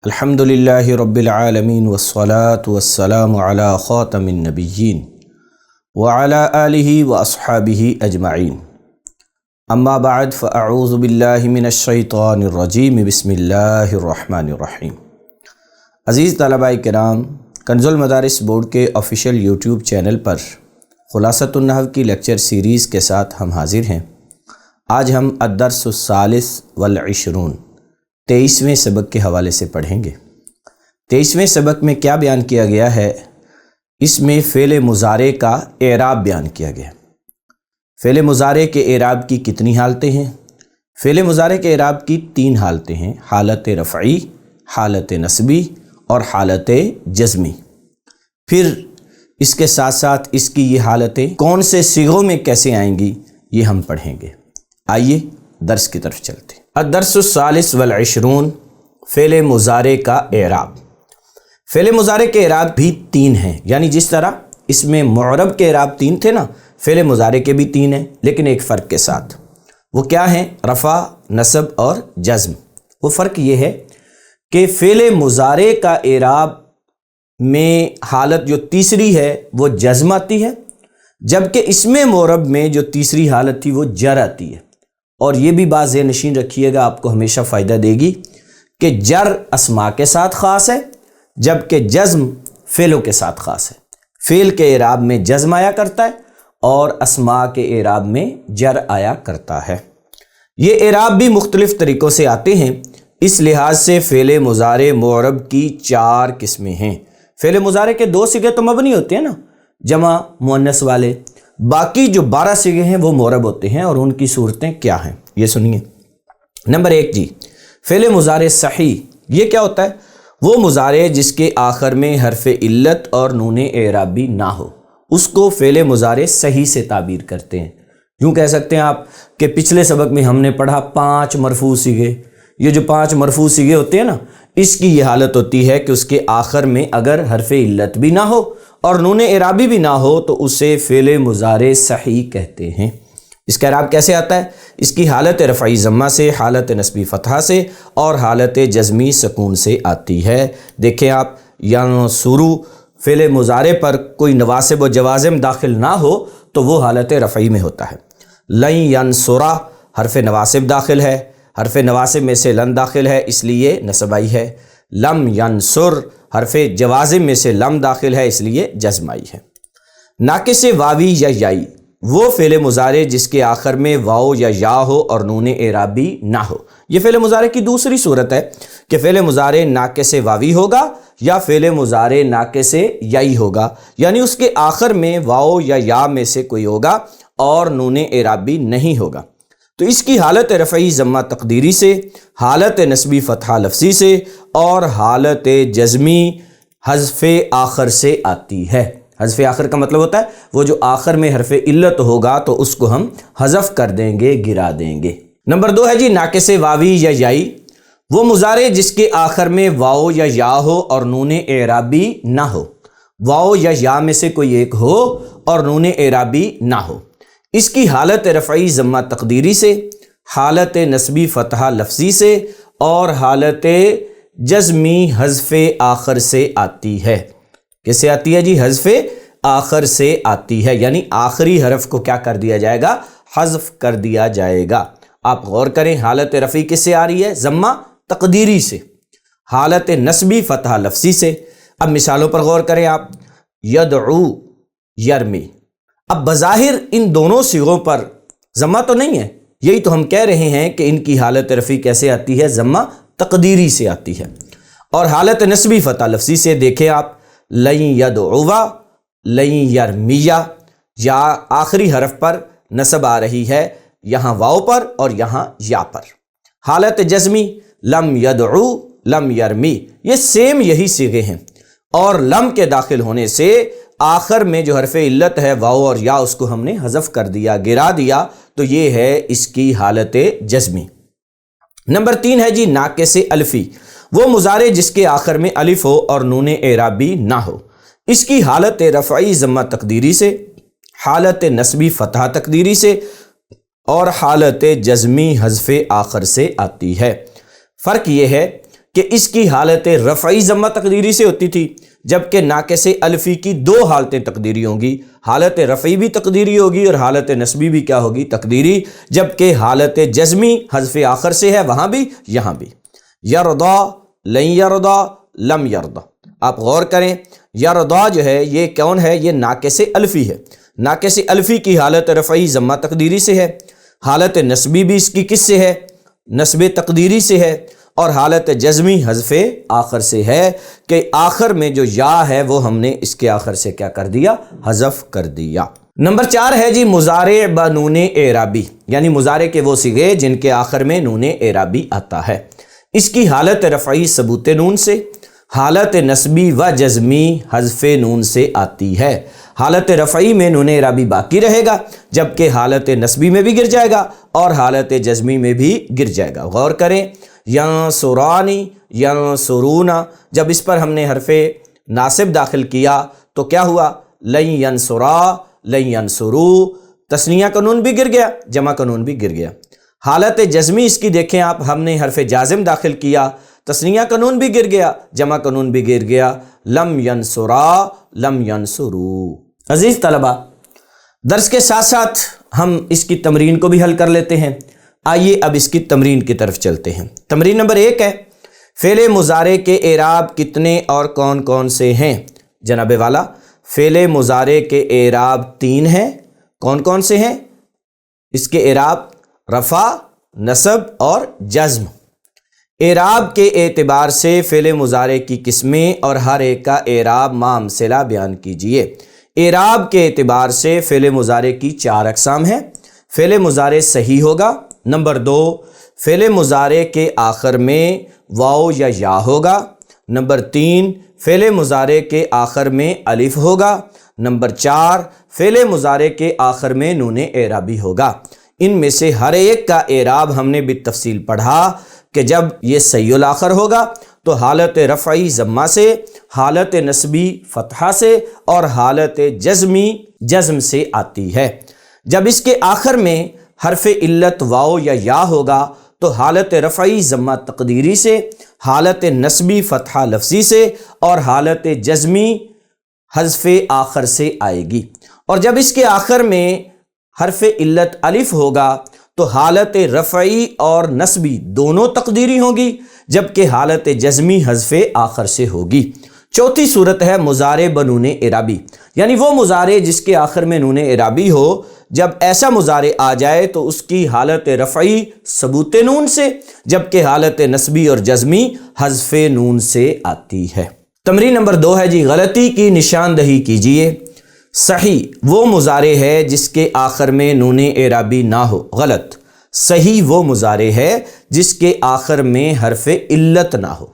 الحمدللہ رب العالمین والصلاة والسلام علی خاتم النبیین وعلی آلہ واصحابہ اجمعین اما بعد فاعوذ باللہ من الشیطان الرجیم بسم اللہ الرحمن الرحیم۔ عزیز طلباء کرام، کنز المدارس بورڈ کے آفیشیل یوٹیوب چینل پر خلاصۃ النحو کی لیکچر سیریز کے ساتھ ہم حاضر ہیں۔ آج ہم الدرس الثالث والعشرون 23ویں سبق کے حوالے سے پڑھیں گے۔ 23ویں سبق میں کیا بیان کیا گیا ہے؟ اس میں فعل مضارع کا اعراب بیان کیا گیا۔ فعل مضارع کے اعراب کی کتنی حالتیں ہیں؟ فعل مضارع کے اعراب کی 3 حالتیں ہیں، حالت رفعی، حالت نصبی اور حالت جزمی۔ پھر اس کے ساتھ ساتھ اس کی یہ حالتیں کون سے صیغوں میں کیسے آئیں گی یہ ہم پڑھیں گے۔ آئیے درس کی طرف چلتے ہیں۔ الدرس الثالث والعشرون، فعل مضارع کا اعراب۔ فعل مضارع کے اعراب بھی 3 ہیں، یعنی جس طرح اس میں معرب کے اعراب 3 تھے نا، فعل مضارع کے بھی 3 ہیں، لیکن ایک فرق کے ساتھ۔ وہ کیا ہیں؟ رفع، نصب اور جزم۔ وہ فرق یہ ہے کہ فعل مضارع کا اعراب میں حالت جو تیسری ہے وہ جزم آتی ہے، جبکہ اس میں معرب میں جو تیسری حالت تھی وہ جر آتی ہے۔ اور یہ بھی بات ذہن نشین رکھیے گا، آپ کو ہمیشہ فائدہ دے گی کہ جر اسماء کے ساتھ خاص ہے، جبکہ جزم فعلوں کے ساتھ خاص ہے۔ فعل کے اعراب میں جزم آیا کرتا ہے اور اسماء کے اعراب میں جر آیا کرتا ہے۔ یہ اعراب بھی مختلف طریقوں سے آتے ہیں، اس لحاظ سے فعل مضارع معرب کی 4 قسمیں ہیں۔ فعل مضارع کے 2 صیغے تو مبنی ہوتے ہیں نا، جمع مؤنث والے، باقی جو 12 صیغے ہیں وہ معرب ہوتے ہیں، اور ان کی صورتیں کیا ہیں یہ سنیے۔ نمبر 1 جی، فعل مضارع صحیح۔ یہ کیا ہوتا ہے؟ وہ مضارع جس کے آخر میں حرف علت اور نون اعرابی نہ ہو، اس کو فعل مضارع صحیح سے تعبیر کرتے ہیں۔ یوں کہہ سکتے ہیں آپ کہ پچھلے سبق میں ہم نے پڑھا 5 مرفوع صیغے۔ یہ جو 5 مرفوع صیغے ہوتے ہیں نا، اس کی یہ حالت ہوتی ہے کہ اس کے آخر میں اگر حرف علت بھی نہ ہو اور نون اعرابی بھی نہ ہو تو اسے فعل مضارع صحیح کہتے ہیں۔ اس کا اعراب کیسے آتا ہے؟ اس کی حالت رفعی ضمہ سے، حالت نصبی فتحہ سے اور حالت جزمی سکون سے آتی ہے۔ دیکھیں آپ، ینصرو فعل مضارع پر کوئی نواسب و جوازم داخل نہ ہو تو وہ حالت رفعی میں ہوتا ہے۔ لن ینصرا حرف نواسب داخل ہے، حرف نواسب میں سے لن داخل ہے، اس لیے نصب آئی ہے۔ لم ینصر حرف جوازم میں سے لم داخل ہے، اس لیے جزم آئی ہے۔ ناقص واوی یا یائی، وہ فعل مضارع جس کے آخر میں واو یا یا ہو اور نون اعرابی نہ ہو۔ یہ فعل مضارع کی دوسری صورت ہے کہ فعل مضارع ناقص واوی ہوگا یا فعل مضارع ناقص یائی ہوگا، یعنی اس کے آخر میں واو یا یا میں سے کوئی ہوگا اور نون اعرابی نہیں ہوگا۔ تو اس کی حالت رفعی ضمہ تقدیری سے، حالت نصبی فتحہ لفظی سے اور حالت جزمی حذف آخر سے آتی ہے۔ حذف آخر کا مطلب ہوتا ہے وہ جو آخر میں حرف علت ہوگا تو اس کو ہم حذف کر دیں گے، گرا دیں گے۔ نمبر 2 ہے جی ناقص واوی یا یائی، وہ مضارع جس کے آخر میں واو یا یا ہو اور نون اعرابی نہ ہو۔ واو یا یا میں سے کوئی ایک ہو اور نون اعرابی نہ ہو۔ اس کی حالت رفعی ضمہ تقدیری سے، حالت نصبی فتحہ لفظی سے اور حالت جزمی حذف آخر سے آتی ہے۔ کیسے آتی ہے جی؟ حذف آخر سے آتی ہے، یعنی آخری حرف کو کیا کر دیا جائے گا؟ حذف کر دیا جائے گا۔ آپ غور کریں، حالت رفعی کس سے آ رہی ہے؟ ضمہ تقدیری سے۔ حالت نصبی فتحہ لفظی سے۔ اب مثالوں پر غور کریں آپ، یدعو، یرمی۔ اب بظاہر ان دونوں صیغوں پر ضمہ تو نہیں ہے، یہی تو ہم کہہ رہے ہیں کہ ان کی حالت رفعی کیسے آتی ہے؟ ضمہ تقدیری سے آتی ہے۔ اور حالت نصبی فتح لفظی سے دیکھیں آپ، لن یدعوا، لن یرمیا، یا آخری حرف پر نصب آ رہی ہے، یہاں واو پر اور یہاں یا پر۔ حالت جزمی، لم یدعو، لم یرمی، یہ سیم یہی صیغے ہیں، اور لم کے داخل ہونے سے آخر میں جو حرف علت ہے واو اور یا، اس کو ہم نے حذف کر دیا، گرا دیا، تو یہ ہے اس کی حالت جزمی۔ نمبر 3 ہے جی ناقص الفی، وہ مضارع جس کے آخر میں الف ہو اور نون اعرابی نہ ہو۔ اس کی حالت رفعی ضمہ تقدیری سے، حالت نصبی فتحہ تقدیری سے اور حالت جزمی حذف آخر سے آتی ہے۔ فرق یہ ہے کہ اس کی حالت رفعی ضمہ تقدیری سے ہوتی تھی، جبکہ ناقص الفی کی دو حالتیں تقدیری ہوں گی، حالت رفعی بھی تقدیری ہوگی اور حالت نصبی بھی کیا ہوگی؟ تقدیری، جبکہ حالت جزمی حذف آخر سے ہے، وہاں بھی یہاں بھی۔ یرضا، لن یرضا، لم یرضا۔ آپ غور کریں، یرضا جو ہے یہ کون ہے؟ یہ ناقص الفی ہے۔ ناقص الفی کی حالت رفعی ضمہ تقدیری سے ہے، حالت نصبی بھی اس کی کس سے ہے؟ نصب تقدیری سے ہے، اور حالت جزمی حذف آخر سے ہے کہ آخر میں جو یا ہے وہ ہم نے اس کے آخر سے کیا کر دیا؟ حذف کر دیا۔ نمبر 4 ہے جی مضارع بنون اعرابی، یعنی مضارع کے وہ صیغے جن کے آخر میں نون اعرابی آتا ہے۔ اس کی حالت رفعی ثبوت نون سے، حالت نصبی و جزمی حذف نون سے آتی ہے۔ حالت رفعی میں نون اعرابی باقی رہے گا، جبکہ حالت نصبی میں بھی گر جائے گا اور حالت جزمی میں بھی گر جائے گا۔ غور کریں، ینصرانی، ینصرونا، جب اس پر ہم نے حرف ناصب داخل کیا تو کیا ہوا؟ لن ینصرا، لن ینصرو، تثنیہ کا نون بھی گر گیا، جمع کا نون بھی گر گیا۔ حالت جزمی اس کی دیکھیں آپ، ہم نے حرف جازم داخل کیا، تثنیہ کا نون بھی گر گیا، جمع کا نون بھی گر گیا، لم ینصرا، لم ینصرو۔ عزیز طلبہ، درس کے ساتھ ساتھ ہم اس کی تمرین کو بھی حل کر لیتے ہیں۔ آئیے اب اس کی تمرین کی طرف چلتے ہیں۔ تمرین نمبر 1 ہے، فعل مضارع کے اعراب کتنے اور کون کون سے ہیں؟ جناب والا، فعل مضارع کے اعراب 3 ہیں۔ کون کون سے ہیں؟ اس کے اعراب رفع، نصب اور جزم۔ اعراب کے اعتبار سے فعل مضارع کی قسمیں اور ہر ایک کا اعراب مامثلہ بیان کیجئے۔ اعراب کے اعتبار سے فعل مضارع کی 4 اقسام ہیں۔ فعل مضارع صحیح ہوگا۔ نمبر 2، فعل مضارع کے آخر میں واو یا یا ہوگا۔ نمبر 3، فعل مضارع کے آخر میں الف ہوگا۔ نمبر 4، فعل مضارع کے آخر میں نون اعرابی ہوگا۔ ان میں سے ہر ایک کا اعراب ہم نے بالتفصیل پڑھا کہ جب یہ صحیح الاخر ہوگا تو حالت رفعی ضمہ سے، حالت نصبی فتحہ سے اور حالت جزمی جزم سے آتی ہے۔ جب اس کے آخر میں حرف علت واو یا یا ہوگا تو حالت رفعی ضمہ تقدیری سے، حالت نصبی فتحہ لفظی سے اور حالت جزمی حذف آخر سے آئے گی۔ اور جب اس کے آخر میں حرف علت الف ہوگا تو حالت رفعی اور نصبی دونوں تقدیری ہوگی، جبکہ حالت جزمی حذف آخر سے ہوگی۔ چوتھی صورت ہے مضارع بنون اعرابی، یعنی وہ مضارع جس کے آخر میں نون اعرابی ہو۔ جب ایسا مضارع آ جائے تو اس کی حالت رفعی ثبوت نون سے، جبکہ حالت نصبی اور جزمی حذف نون سے آتی ہے۔ تمرین نمبر 2 ہے جی غلطی کی نشاندہی کیجئے۔ صحیح وہ مضارع ہے جس کے آخر میں نون اعرابی نہ ہو۔ غلط، صحیح وہ مضارع ہے جس کے آخر میں حرف علت نہ ہو۔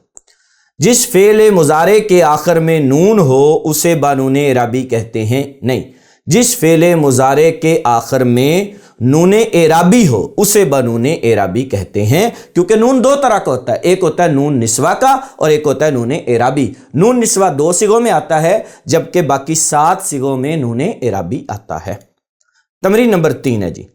جس فعل مضارع کے آخر میں نون ہو اسے بانون اعرابی کہتے ہیں نہیں، جس فعل مضارع کے آخر میں نون اعرابی ہو اسے بانون اعرابی کہتے ہیں، کیونکہ نون 2 طرح کا ہوتا ہے، ایک ہوتا ہے نون نسوہ کا اور ایک ہوتا ہے نون اعرابی۔ نون نسوہ 2 صیغوں میں آتا ہے، جبکہ باقی 7 صیغوں میں نون اعرابی آتا ہے۔ تمرین نمبر 3 ہے جی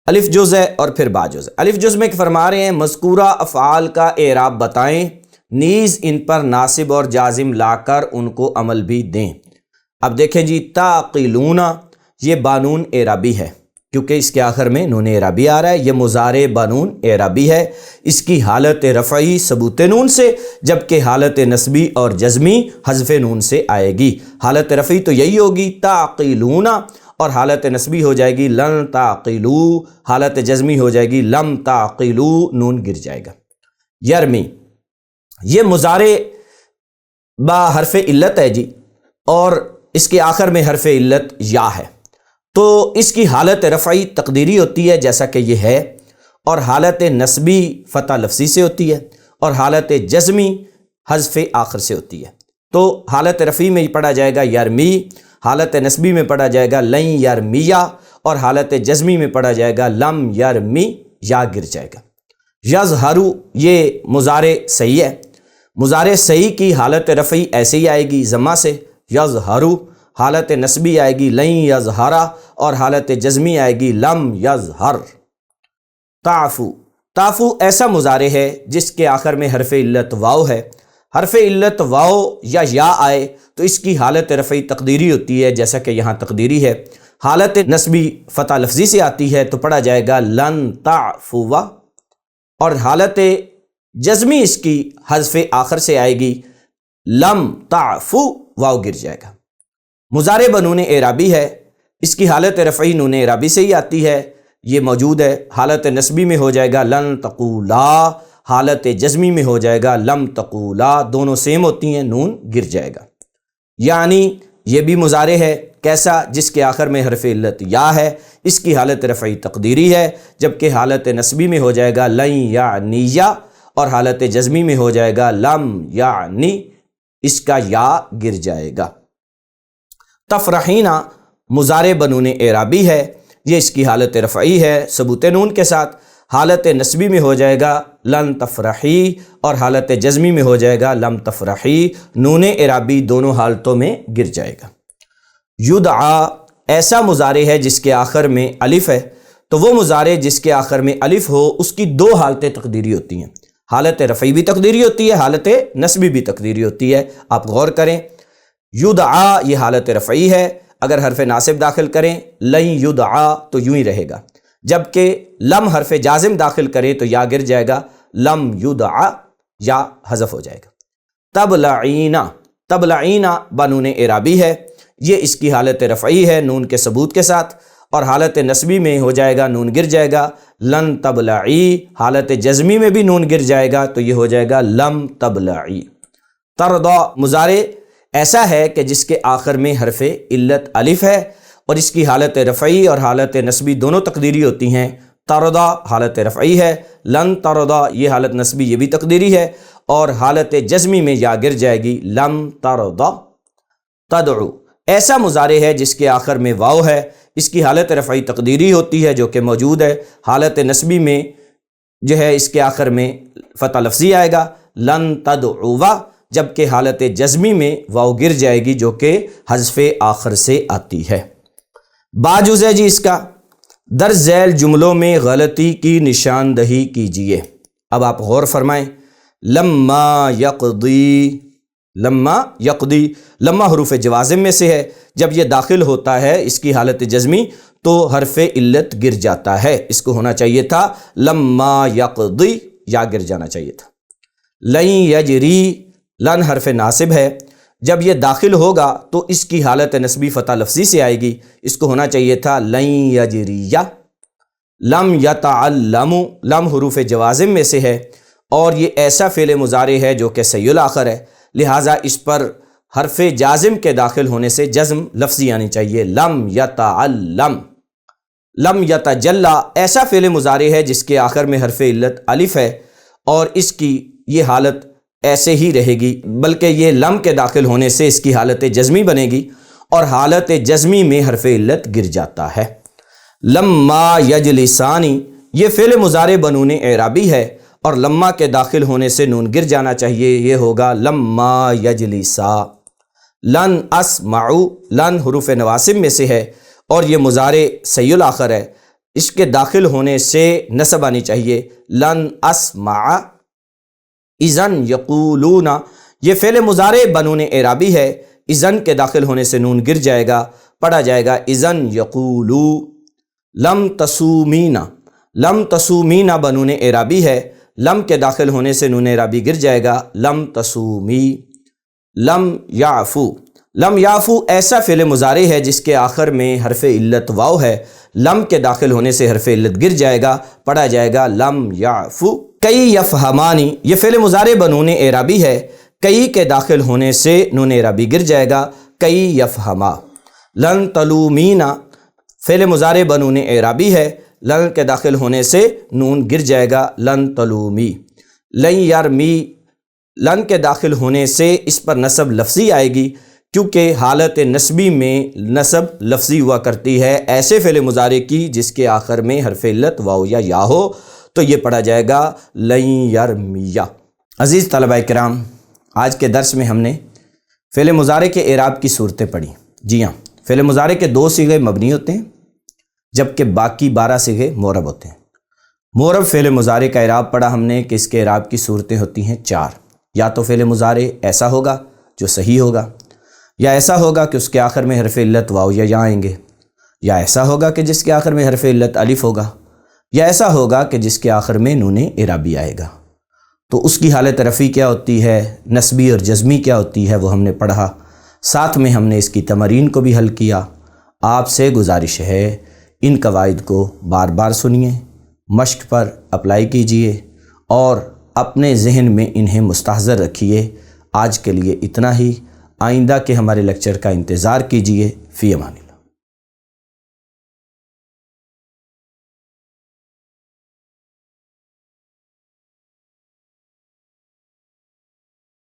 الف جز ہے اور پھر با جز ہے۔ الف جز میں فرما رہے ہیں مذکورہ افعال کا اعراب بتائیں، نیز ان پر ناصب اور جازم لا کر ان کو عمل بھی دیں۔ اب دیکھیں جی تعقلون، یہ بانون اعرابی ہے کیونکہ اس کے آخر میں نون اعرابی آ رہا ہے، یہ مضارع بانون اعرابی ہے۔ اس کی حالت رفعی ثبوت نون سے، جبکہ حالت نصبی اور جزمی حذف نون سے آئے گی۔ حالت رفعی تو یہی ہوگی تعقلون، اور حالت نصبی ہو جائے گی لن تعقلو، حالت جزمی ہو جائے گی لم تعقلو، نون گر جائے گا۔ یرمی، یہ مضارع با حرف علت ہے جی، اور اس کے آخر میں حرف علت یا ہے، تو اس کی حالت رفعی تقدیری ہوتی ہے جیسا کہ یہ ہے، اور حالت نصبی فتح لفظی سے ہوتی ہے، اور حالت جزمی حذف آخر سے ہوتی ہے۔ تو حالت رفعی میں پڑھا جائے گا یرمی، حالت نصبی میں پڑھا جائے گا لن یرمیا، اور حالت جزمی میں پڑھا جائے گا لم یرمی، یا گر جائے گا۔ یظہرو، یہ مضارع صحیح ہے۔ مضارع صحیح کی حالت رفعی ایسے ہی آئے گی ضمہ سے یظہرو، حالت نصبی آئے گی لن یظہرا، اور حالت جزمی آئے گی لم یظہر۔ تعفو، تعفو ایسا مضارع ہے جس کے آخر میں حرف علت واو ہے۔ حرف علت واو یا آئے تو اس کی حالت رفعی تقدیری ہوتی ہے، جیسا کہ یہاں تقدیری ہے۔ حالت نسبی فتح لفظی سے آتی ہے تو پڑھا جائے گا لن تعفو، اور حالت جزمی اس کی حذف آخر سے آئے گی لم تعفو، واو گر جائے گا۔ مضارع بنون اعرابی ہے، اس کی حالت رفعی نون اعرابی سے ہی آتی ہے، یہ موجود ہے۔ حالت نسبی میں ہو جائے گا لن تقولا، حالت جزمی میں ہو جائے گا لم تقولا، دونوں سیم ہوتی ہیں، نون گر جائے گا۔ یعنی یہ بھی مضارع ہے، کیسا؟ جس کے آخر میں حرف علت یا ہے، اس کی حالت رفعی تقدیری ہے، جبکہ حالت نسبی میں ہو جائے گا لن یعنی، اور حالت جزمی میں ہو جائے گا لم یعنی، اس کا یا گر جائے گا۔ تفرحینا مضارع بنون اعرابی ہے، یہ اس کی حالت رفعی ہے ثبوت نون کے ساتھ۔ حالت نسبی میں ہو جائے گا لن تفرحی، اور حالت جزمی میں ہو جائے گا لم تفرحی، نون اعرابی دونوں حالتوں میں گر جائے گا۔ یدعا ایسا مضارع ہے جس کے آخر میں الف ہے، تو وہ مضارع جس کے آخر میں الف ہو اس کی دو حالتیں تقدیری ہوتی ہیں، حالت رفعی بھی تقدیری ہوتی ہے، حالت نسبی بھی تقدیری ہوتی ہے۔ آپ غور کریں، یدعا یہ حالت رفعی ہے، اگر حرف ناصب داخل کریں لن یدعا تو یوں ہی رہے گا، جبکہ لم حرف جازم داخل کریں تو یا گر جائے گا، لم یدعا، یا حذف ہو جائے گا۔ تبلعینا، تبلعینا بنون اعرابی ہے، یہ اس کی حالت رفعی ہے نون کے ثبوت کے ساتھ، اور حالت نسبی میں ہو جائے گا نون گر جائے گا لن تبلعی، حالت جزمی میں بھی نون گر جائے گا تو یہ ہو جائے گا لم تبلعی۔ ترضا مضارع ایسا ہے کہ جس کے آخر میں حرف علت الف ہے، اور اس کی حالت رفعی اور حالت نسبی دونوں تقدیری ہوتی ہیں۔ ترضا حالت رفعی ہے، لن ترضا یہ حالت نسبی، یہ بھی تقدیری ہے، اور حالت جزمی میں یا گر جائے گی لم ترضا۔ تدعو ایسا مضارع ہے جس کے آخر میں واو ہے، اس کی حالت رفعی تقدیری ہوتی ہے جو کہ موجود ہے۔ حالت نسبی میں جو ہے اس کے آخر میں فتح لفظی آئے گا لن تدعو، جبکہ حالت جزمی میں واو گر جائے گی جو کہ حذف آخر سے آتی ہے۔ باجوز ہے جی اس کا، در ذیل جملوں میں غلطی کی نشاندہی کیجیے۔ اب آپ غور فرمائیں، لما یقضی، لما یقضی، لما حروف جوازم میں سے ہے، جب یہ داخل ہوتا ہے اس کی حالت جزمی تو حرف علت گر جاتا ہے، اس کو ہونا چاہیے تھا لما یقضی، یا گر جانا چاہیے تھا۔ لن یجری، لن حرف ناصب ہے، جب یہ داخل ہوگا تو اس کی حالت نسبی فتح لفظی سے آئے گی، اس کو ہونا چاہیے تھا لن یجریہ۔ لم یتعلم، لم حروف جوازم میں سے ہے، اور یہ ایسا فعل مضارع ہے جو کہ صحیح الاخر ہے، لہٰذا اس پر حرف جازم کے داخل ہونے سے جزم لفظی آنی چاہیے، لم یتعلم۔ لم یتجلا ایسا فعل مضارع ہے جس کے آخر میں حرف علت الف ہے، اور اس کی یہ حالت ایسے ہی رہے گی، بلکہ یہ لم کے داخل ہونے سے اس کی حالت جزمی بنے گی، اور حالت جزمی میں حرف علت گر جاتا ہے۔ لما یجلسانی یہ فعل مضارع بنون اعرابی ہے، اور لما کے داخل ہونے سے نون گر جانا چاہیے، یہ ہوگا لما یجلسا۔ لن اسمعو، لن حروف نواسب میں سے ہے، اور یہ مضارع صحیح الاخر ہے، اس کے داخل ہونے سے نصب آنی چاہیے، لن اسمع۔ اذن یقولون یہ فعل مضارع بنون اعرابی ہے، اذن کے داخل ہونے سے نون گر جائے گا، پڑھا جائے گا اذن یقولو۔ لم تصومینا، لم تصومینا بنون اعرابی ہے، لم کے داخل ہونے سے نون اعرابی گر جائے گا، لم تصومی۔ لم یعفو، لم یعفو ایسا فعل مضارع ہے جس کے آخر میں حرف علت واو ہے، لم کے داخل ہونے سے حرف علت گر جائے گا، پڑھا جائے گا لم یعفو۔ کئی یفہمانی یہ فعل مضارع بنون اعرابی ہے، کئی کے داخل ہونے سے نون اعرابی گر جائے گا، کئی یفہما۔ لن تلومینا فعل مضارع بنون اعرابی ہے، لن کے داخل ہونے سے نون گر جائے گا، لن تلومی۔ لن یرمی لن کے داخل ہونے سے اس پر نصب لفظی آئے گی، کیونکہ حالت نسبی میں نصب لفظی ہوا کرتی ہے ایسے فعل مضارع کی جس کے آخر میں حرف علت واو یا یا ہو، تو یہ پڑھا جائے گا لن یرمیہ۔ عزیز طلبہ کرام، آج کے درس میں ہم نے فعل مضارع کے اعراب کی صورتیں پڑھی۔ جی ہاں، فعل مضارع کے 2 صیغے مبنی ہوتے ہیں، جبکہ باقی 12 صیغے معرب ہوتے ہیں، مورب فعل مضارع کا اعراب پڑھا ہم نے کہ اس کے اعراب کی صورتیں ہوتی ہیں 4۔ یا تو فعل مضارع ایسا ہوگا جو صحیح ہوگا، یا ایسا ہوگا کہ اس کے آخر میں حرف علت واو یا یا آئیں گے، یا ایسا ہوگا کہ جس کے آخر میں حرف علت الف ہوگا، یا ایسا ہوگا کہ جس کے آخر میں نون اعرابی آئے گا۔ تو اس کی حالت رفعی کیا ہوتی ہے، نصبی اور جزمی کیا ہوتی ہے، وہ ہم نے پڑھا۔ ساتھ میں ہم نے اس کی تمارین کو بھی حل کیا۔ آپ سے گزارش ہے ان قواعد کو بار بار سنیے، مشق پر اپلائی کیجئے اور اپنے ذہن میں انہیں مستحضر رکھیے۔ آج کے لیے اتنا ہی، آئندہ کے ہمارے لیکچر کا انتظار کیجئے۔ فی امان اللہ۔